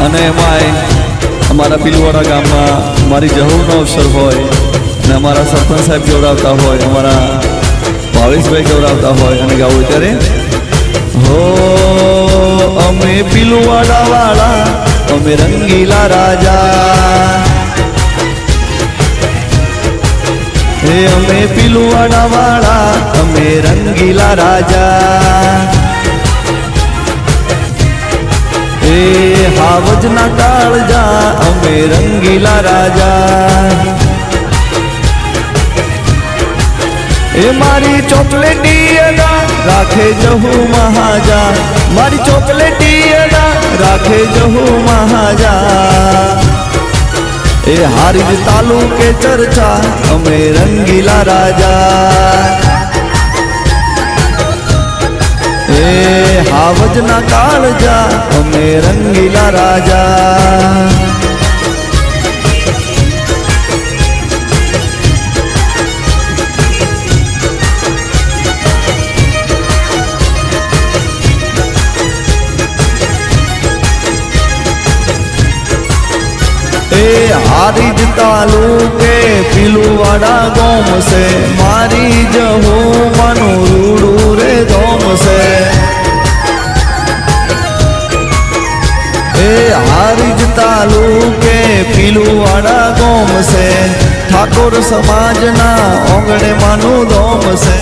અને એમાંય અમારા પીલુવાડા ગામમાં મારી જહુરનો અવસર હોય અને અમારા સરપંચ સાહેબ જોડાવતા હોય, અમારા ભાવેશભાઈ જોડાવતા હોય અને ગાવું ત્યારે હો અમે પીલુવાડા વાળા અમે રંગીલા રાજા, હે અમે પીલુવાડા વાળા અમે રંગીલા રાજા, હે હાવજના કાળજા અમે રંગીલા રાજા, એ મારી ચોકલેટી અદા રાખે જહુ મહાજા, મારી ચોકલેટી અદા રાખે જહુ મહાજા, એ હારીજ તાલુકે ચર્ચા અમે રંગીલા રાજા, એ હાવજના કાળજા અમે રંગીલા રાજા, हारीज तालुके पीलुवाड़ा गाँव से मारी जहू मनु रूड़ू रे गाँव से, हारीज तालुके पीलुवाड़ा गाँव से ठाकुर समाज ना ओंगणे मानु गाँव से,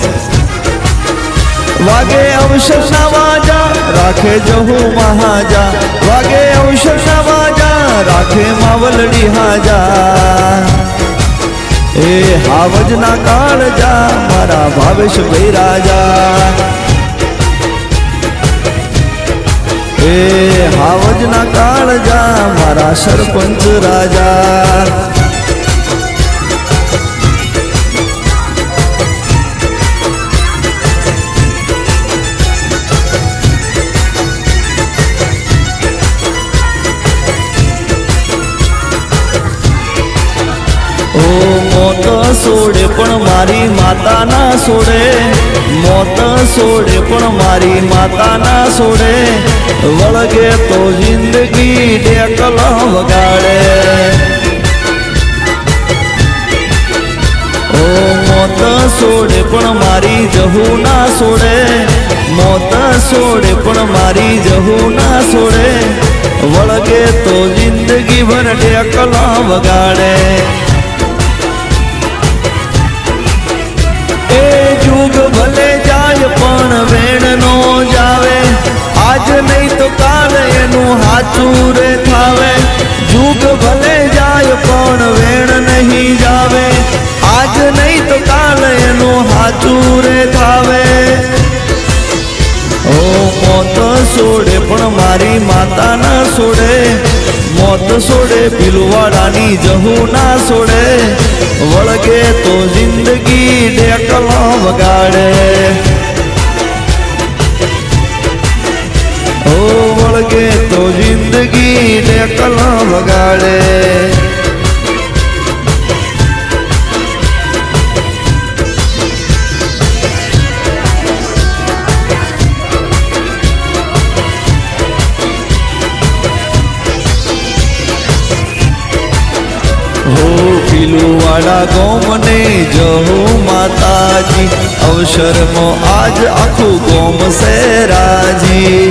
वागे अवसर नवाजा राखे जहू महाजा, वागे अवसर नवाजा राखे मावलड़ी हाजा, ए हावजना काळजा मारा भावेश भाई राजा, ए हावजना काळजा मारा सरपंच राजा, मोत सोडे पण मारी माता ना सोडे, मोत सोडे पण मारी माता ना सोडे, वळगे तो जिंदगी डेकल वगाड़े, ओ मोत सोडे पण मारी जहू ना सोडे, मोत सोडे पण मारी जहू ना सोडे, वळगे तो जिंदगी भर डेकल वगाड़े, जुग भले जाय पण वेण नो जावे, आज नहीं तो काल एनु हाचू रे थावे, जुग भले जाय पण वेण नहीं जावे, आज नहीं तो काल एनु हाचू रे थावे, ओ मोत सोडे पण मारी माता ना सोडे, मोत सोडे पीलुवाड़ानी जहू ना सोडे, वळगे तो जिंदगी डेकला वगाड़े, ओ वळगे तो जिंदगी डेकला वगाड़े, पीलुवाड़ा गाँव ने जहू माताजी, अवसर मो आज आखू गाँव से राजी,